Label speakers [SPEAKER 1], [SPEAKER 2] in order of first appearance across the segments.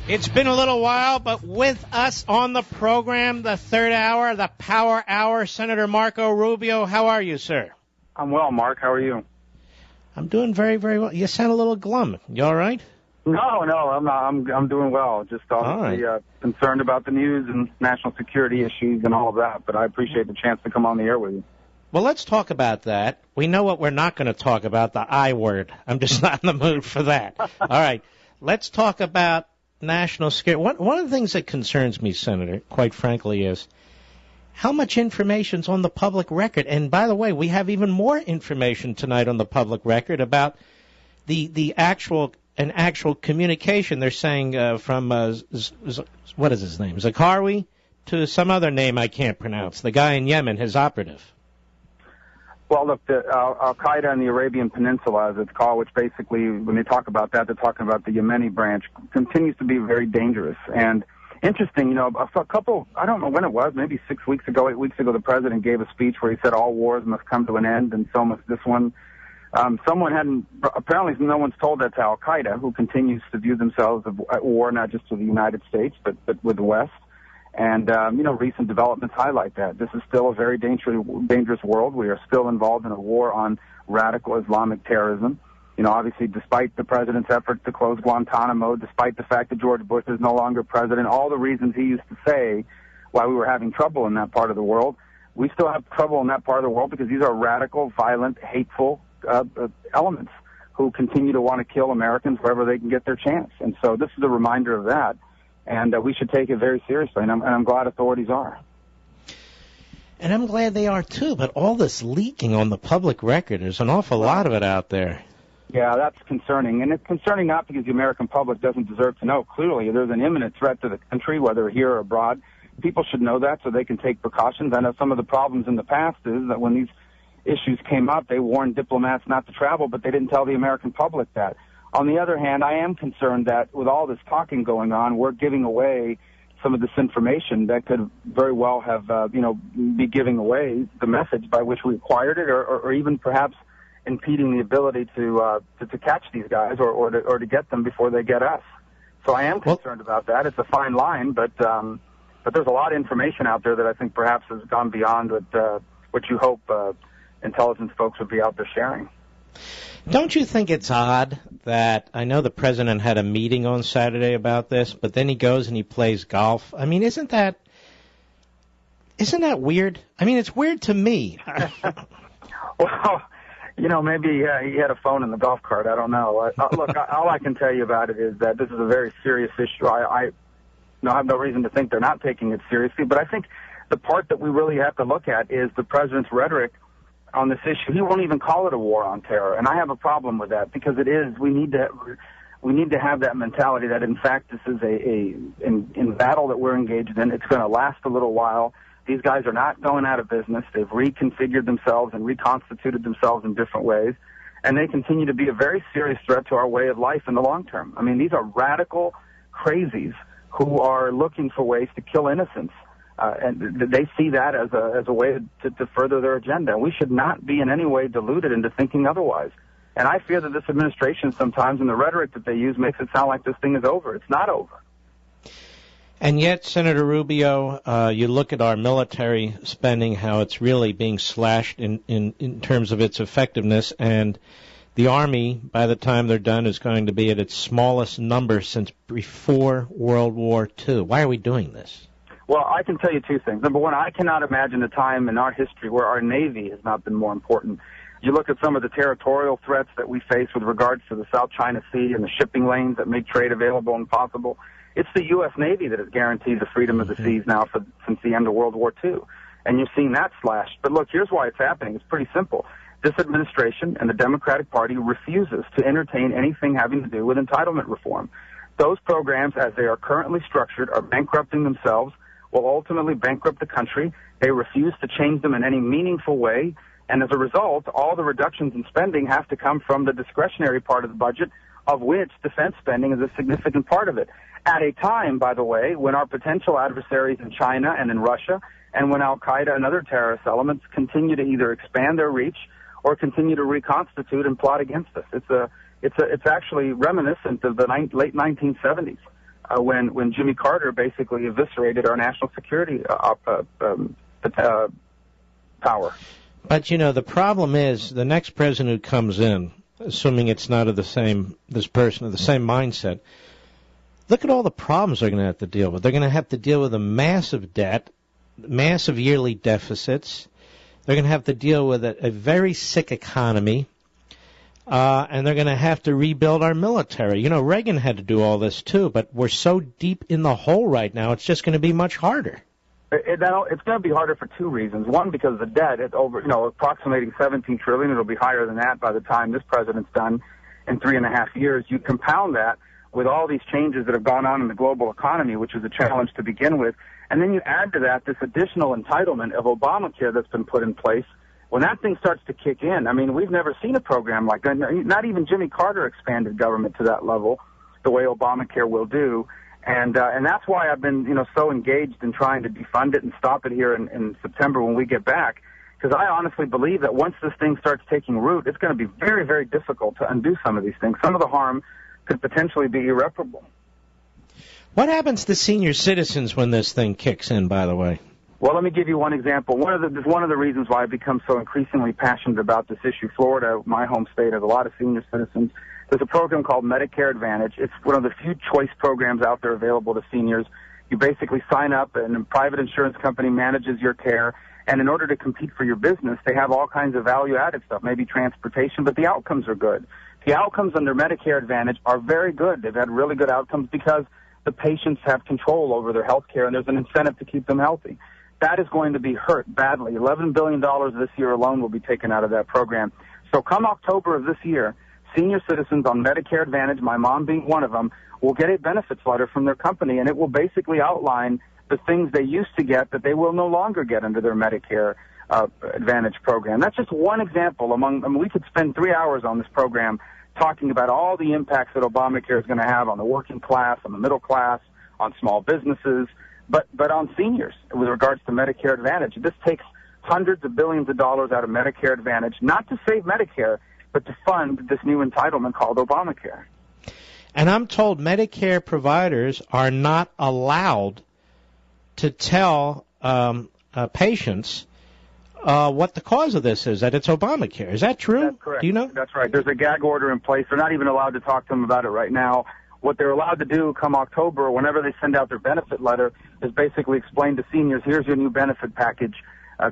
[SPEAKER 1] It's been a little while, but with us on the program, the third hour, the Power Hour, Senator Marco Rubio. How are you, sir?
[SPEAKER 2] I'm well, Mark. How are you?
[SPEAKER 1] I'm doing very, very well. You sound a little glum. You all right?
[SPEAKER 2] No, I'm not. I'm doing well. Just obviously concerned about the news and national security issues and all of that. But I appreciate the chance to come on the air with you.
[SPEAKER 1] Well, let's talk about that. We know what we're not going to talk about, the I word. I'm just not in the mood for that. All right. Let's talk about national security. One of the things that concerns me, Senator, quite frankly, is how much information's on the public record. And by the way, we have even more information tonight on the public record about the actual communication. They're saying from what is his name, Zakawi, to some other name I can't pronounce. The guy in Yemen, his operative.
[SPEAKER 2] Well, look, Al-Qaeda in the Arabian Peninsula, as it's called, which basically, when they talk about that, they're talking about the Yemeni branch, continues to be very dangerous. And interesting, a couple, I don't know when it was, maybe 6 weeks ago, 8 weeks ago, the president gave a speech where he said all wars must come to an end, and so must this one. Apparently no one's told that to Al-Qaeda, who continues to view themselves at war not just with the United States, but with the West. And, recent developments highlight that. This is still a very dangerous world. We are still involved in a war on radical Islamic terrorism. Obviously, despite the president's efforts to close Guantanamo, despite the fact that George Bush is no longer president, all the reasons he used to say why we were having trouble in that part of the world, we still have trouble in that part of the world because these are radical, violent, hateful elements who continue to want to kill Americans wherever they can get their chance. And so this is a reminder of that. And we should take it very seriously, and I'm glad authorities are.
[SPEAKER 1] And I'm glad they are, too, but all this leaking on the public record, there's an awful lot of it out there.
[SPEAKER 2] Yeah, that's concerning. And it's concerning not because the American public doesn't deserve to know. Clearly, there's an imminent threat to the country, whether here or abroad. People should know that so they can take precautions. I know some of the problems in the past is that when these issues came up, they warned diplomats not to travel, but they didn't tell the American public that. On the other hand, I am concerned that with all this talking going on, we're giving away some of this information that could very well have, be giving away the message by which we acquired it, or even perhaps impeding the ability to catch these guys or to get them before they get us. So I am concerned about that. It's a fine line, but there's a lot of information out there that I think perhaps has gone beyond what you hope intelligence folks would be out there sharing.
[SPEAKER 1] Don't you think it's odd that I know the president had a meeting on Saturday about this, but then he goes and he plays golf? I mean, isn't that weird? I mean, it's weird to me.
[SPEAKER 2] Well, maybe he had a phone in the golf cart. I don't know. Look, all I can tell you about it is that this is a very serious issue. I have no reason to think they're not taking it seriously, but I think the part that we really have to look at is the president's rhetoric on this issue. He won't even call it a war on terror, and I have a problem with that because it is. We need to have that mentality that in fact this is in battle that we're engaged in. It's going to last a little while. These guys are not going out of business. They've reconfigured themselves and reconstituted themselves in different ways, and they continue to be a very serious threat to our way of life in the long term. I mean, these are radical crazies who are looking for ways to kill innocents. And they see that as a way to further their agenda. And we should not be in any way deluded into thinking otherwise. And I fear that this administration sometimes, in the rhetoric that they use, makes it sound like this thing is over. It's not over.
[SPEAKER 1] And yet, Senator Rubio, you look at our military spending, how it's really being slashed in terms of its effectiveness, and the Army, by the time they're done, is going to be at its smallest number since before World War II. Why are we doing this?
[SPEAKER 2] Well, I can tell you two things. Number one, I cannot imagine a time in our history where our Navy has not been more important. You look at some of the territorial threats that we face with regards to the South China Sea and the shipping lanes that make trade available and possible. It's the U.S. Navy that has guaranteed the freedom of the seas now since the end of World War II. And you've seen that slashed. But look, here's why it's happening. It's pretty simple. This administration and the Democratic Party refuses to entertain anything having to do with entitlement reform. Those programs, as they are currently structured, are bankrupting themselves, will ultimately bankrupt the country. They refuse to change them in any meaningful way, and as a result, all the reductions in spending have to come from the discretionary part of the budget, of which defense spending is a significant part of it. At a time, by the way, when our potential adversaries in China and in Russia, and when Al-Qaeda and other terrorist elements continue to either expand their reach or continue to reconstitute and plot against us. It's actually reminiscent of the late 1970s. when Jimmy Carter basically eviscerated our national security power.
[SPEAKER 1] But, you know, the problem is the next president who comes in, assuming it's not of the same mindset, look at all the problems they're going to have to deal with. They're going to have to deal with a massive debt, massive yearly deficits. They're going to have to deal with a very sick economy, and they're going to have to rebuild our military. You know, Reagan had to do all this too, but we're so deep in the hole right now, it's just going to be much harder.
[SPEAKER 2] It's going to be harder for two reasons. One, because the debt is over, approximating $17 trillion. It'll be higher than that by the time this president's done in 3.5 years. You compound that with all these changes that have gone on in the global economy, which is a challenge to begin with, and then you add to that this additional entitlement of ObamaCare that's been put in place. When that thing starts to kick in, I mean, we've never seen a program like that. Not even Jimmy Carter expanded government to that level the way ObamaCare will do. And that's why I've been, so engaged in trying to defund it and stop it here in September when we get back. Because I honestly believe that once this thing starts taking root, it's going to be very, very difficult to undo some of these things. Some of the harm could potentially be irreparable.
[SPEAKER 1] What happens to senior citizens when this thing kicks in, by the way?
[SPEAKER 2] Well, let me give you one example. One of the reasons why I've become so increasingly passionate about this issue. Florida, my home state, has a lot of senior citizens. There's a program called Medicare Advantage. It's one of the few choice programs out there available to seniors. You basically sign up, and a private insurance company manages your care. And in order to compete for your business, they have all kinds of value-added stuff, maybe transportation, but the outcomes are good. The outcomes under Medicare Advantage are very good. They've had really good outcomes because the patients have control over their health care, and there's an incentive to keep them healthy. That is going to be hurt badly. $11 billion this year alone will be taken out of that program. So come October of this year, senior citizens on Medicare Advantage, my mom being one of them, will get a benefits letter from their company, and it will basically outline the things they used to get that they will no longer get under their Medicare Advantage program. That's just one example we could spend 3 hours on this program talking about all the impacts that Obamacare is going to have on the working class, on the middle class, on small businesses, but on seniors with regards to Medicare Advantage. This takes hundreds of billions of dollars out of Medicare Advantage, not to save Medicare, but to fund this new entitlement called Obamacare.
[SPEAKER 1] And I'm told Medicare providers are not allowed to tell patients what the cause of this is, that it's Obamacare. Is that true?
[SPEAKER 2] That's correct.
[SPEAKER 1] Do you know?
[SPEAKER 2] That's right. There's a gag order in place. They're not even allowed to talk to them about it right now. What they're allowed to do come October, whenever they send out their benefit letter, is basically explain to seniors, here's your new benefit package.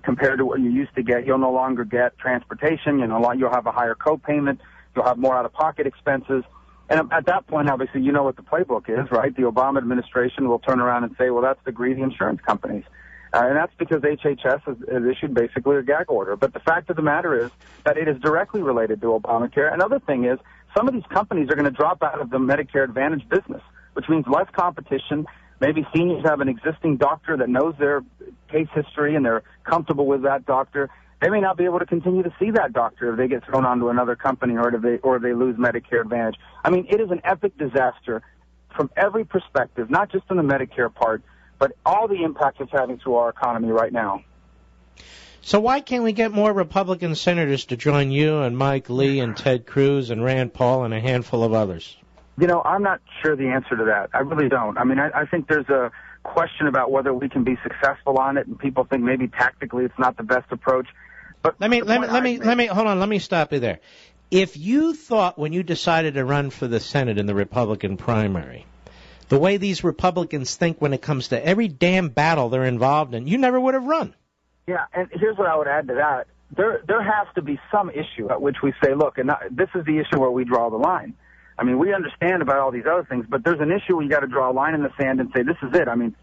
[SPEAKER 2] Compared to what you used to get, you'll no longer get transportation. You'll have a higher co-payment. You'll have more out-of-pocket expenses. And at that point, obviously, you know what the playbook is, right? The Obama administration will turn around and say, well, that's the greedy insurance companies. And that's because HHS has issued basically a gag order. But the fact of the matter is that it is directly related to Obamacare. Another thing is some of these companies are going to drop out of the Medicare Advantage business, which means less competition. Maybe seniors have an existing doctor that knows their case history and they're comfortable with that doctor. They may not be able to continue to see that doctor if they get thrown onto another company or they lose Medicare Advantage. I mean, it is an epic disaster from every perspective, not just in the Medicare part, but all the impact it's having to our economy right now.
[SPEAKER 1] So why can't we get more Republican senators to join you and Mike Lee and Ted Cruz and Rand Paul and a handful of others?
[SPEAKER 2] I'm not sure the answer to that. I really don't. I mean, I think there's a question about whether we can be successful on it, and people think maybe tactically it's not the best approach. But let me stop you there. If you thought when you decided to run for the Senate in the Republican primary, the way these Republicans think when it comes to every damn battle they're involved in, you never would have run. Yeah, and here's what I would add to that. There has to be some issue at which we say, look, and this is the issue where we draw the line. I mean, we understand about all these other things, but there's an issue where you got to draw a line in the sand and say, this is it. I mean,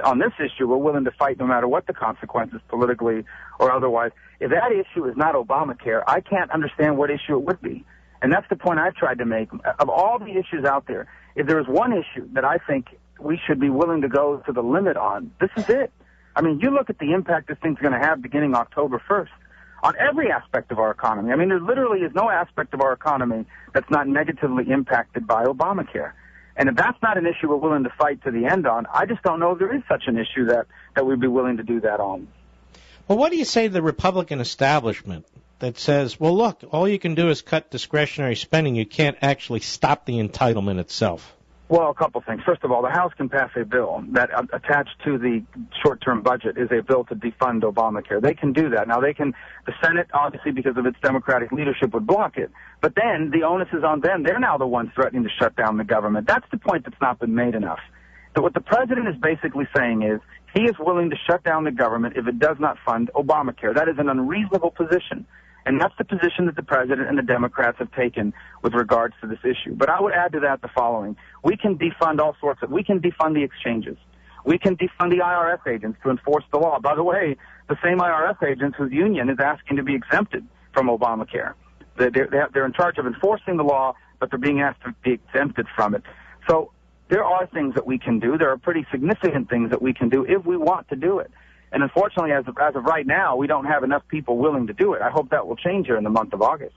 [SPEAKER 2] on this issue, we're willing to fight no matter what the consequences, politically or otherwise. If that issue is not Obamacare, I can't understand what issue it would be. And that's the point I've tried to make. Of all the issues out there, if there is one issue that I think we should be willing to go to the limit on, this is it. I mean, you look at the impact this thing's going to have beginning October 1st. On every aspect of our economy. I mean, there literally is no aspect of our economy that's not negatively impacted by Obamacare. And if that's not an issue we're willing to fight to the end on, I just don't know if there is such an issue that we'd be willing to do that on.
[SPEAKER 1] Well, what do you say to the Republican establishment that says, well, look, all you can do is cut discretionary spending. You can't actually stop the entitlement itself?
[SPEAKER 2] Well, a couple things. First of all, the House can pass a bill that attached to the short-term budget is a bill to defund Obamacare. They can do that. Now, the Senate, obviously, because of its Democratic leadership, would block it. But then the onus is on them. They're now the ones threatening to shut down the government. That's the point that's not been made enough. So what the president is basically saying is he is willing to shut down the government if it does not fund Obamacare. That is an unreasonable position. And that's the position that the president and the Democrats have taken with regards to this issue. But I would add to that the following. We can defund we can defund the exchanges. We can defund the IRS agents to enforce the law. By the way, the same IRS agents whose union is asking to be exempted from Obamacare. They're in charge of enforcing the law, but they're being asked to be exempted from it. So there are things that we can do. There are pretty significant things that we can do if we want to do it. And unfortunately, as of right now, we don't have enough people willing to do it. I hope that will change here in the month of August.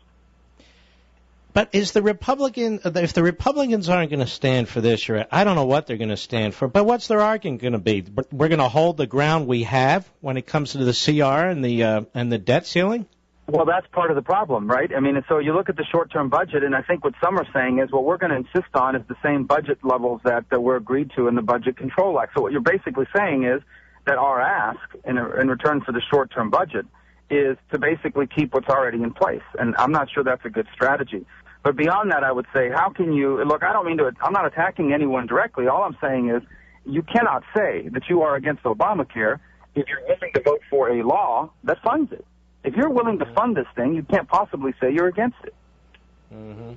[SPEAKER 1] But if the Republicans aren't going to stand for this, I don't know what they're going to stand for. But what's their argument going to be? We're going to hold the ground we have when it comes to the CR and the debt ceiling?
[SPEAKER 2] Well, that's part of the problem, right? I mean, so you look at the short-term budget, and I think what some are saying is what we're going to insist on is the same budget levels that were agreed to in the Budget Control Act. So what you're basically saying is that our ask in return for the short-term budget is to basically keep what's already in place. And I'm not sure that's a good strategy. But beyond that, I would say, how can you, look, I'm not attacking anyone directly. All I'm saying is you cannot say that you are against Obamacare if you're willing to vote for a law that funds it. If you're willing to fund this thing, you can't possibly say you're against it.
[SPEAKER 1] Mm-hmm.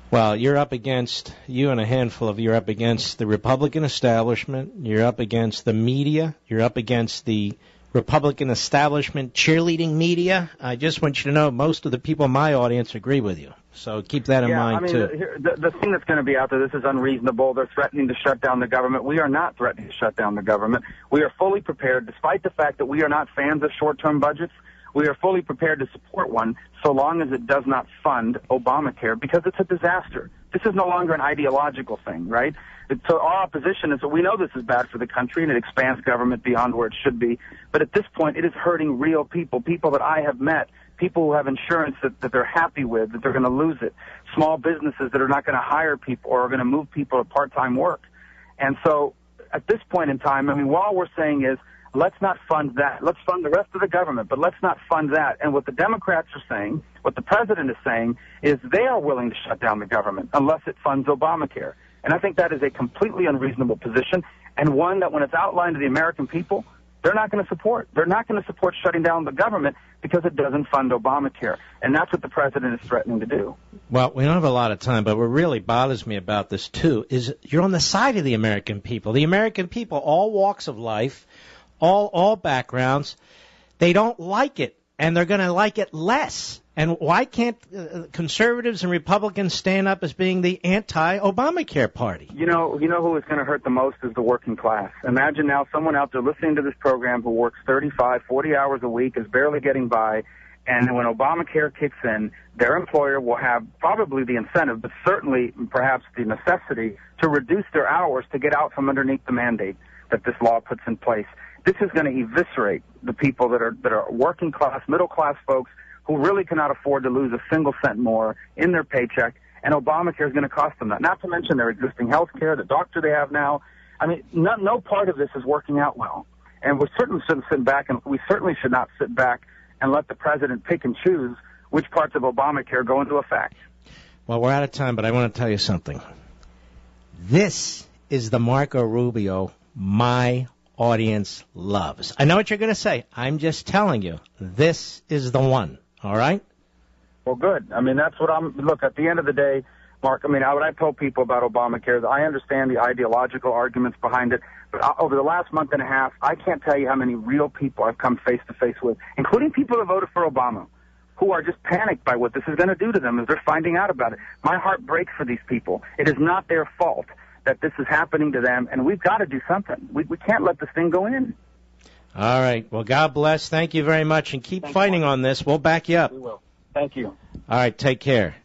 [SPEAKER 1] Well, you're up against the Republican establishment. You're up against the media. You're up against the Republican establishment cheerleading media. I just want you to know most of the people in my audience agree with you. So keep that in mind, too.
[SPEAKER 2] The thing that's going to be out there, this is unreasonable. They're threatening to shut down the government. We are not threatening to shut down the government. We are fully prepared, despite the fact that we are not fans of short-term budgets. We are fully prepared to support one so long as it does not fund Obamacare, because it's a disaster. This is no longer an ideological thing, right? So our opposition is that we know this is bad for the country and it expands government beyond where it should be. But at this point, it is hurting real people, people that I have met, people who have insurance that they're happy with, that they're going to lose it, small businesses that are not going to hire people or are going to move people to part-time work. And so at this point in time, I mean, all we're saying is, let's not fund that. Let's fund the rest of the government, but let's not fund that. And what the Democrats are saying, what the president is saying, is they are willing to shut down the government unless it funds Obamacare. And I think that is a completely unreasonable position, and one that when it's outlined to the American people, they're not going to support. They're not going to support shutting down the government because it doesn't fund Obamacare. And that's what the president is threatening to do.
[SPEAKER 1] Well, we don't have a lot of time, but what really bothers me about this, too, is you're on the side of the American people. The American people, all walks of life, all backgrounds, they don't like it, and they're going to like it less. And why can't conservatives and Republicans stand up as being the anti-Obamacare party? You know
[SPEAKER 2] who is going to hurt the most is the working class. Imagine now someone out there listening to this program who works 35, 40 hours a week, is barely getting by, and when Obamacare kicks in, their employer will have probably the incentive, but certainly perhaps the necessity to reduce their hours to get out from underneath the mandate that this law puts in place. This is going to eviscerate the people that are working class, middle class folks who really cannot afford to lose a single cent more in their paycheck, and Obamacare is going to cost them that. Not to mention their existing health care, the doctor they have now. I mean, no part of this is working out well. And we certainly shouldn't sit back, and we certainly should not sit back and let the president pick and choose which parts of Obamacare go into effect.
[SPEAKER 1] Well, we're out of time, but I want to tell you something. This is the Marco Rubio my audience loves. I know what you're going to say. I'm just telling you, this is the one. All right?
[SPEAKER 2] Well, good. I mean, that's what look, at the end of the day, Mark, I mean, what I told people about Obamacare is I understand the ideological arguments behind it, but over the last month and a half, I can't tell you how many real people I've come face-to-face with, including people that voted for Obama, who are just panicked by what this is going to do to them as they're finding out about it. My heart breaks for these people. It is not their fault that this is happening to them, and we've got to do something. We can't let this thing go in.
[SPEAKER 1] All right. Well, God bless. Thank you very much, and keep fighting on this. We'll back you up.
[SPEAKER 2] We will. Thank you.
[SPEAKER 1] All right. Take care.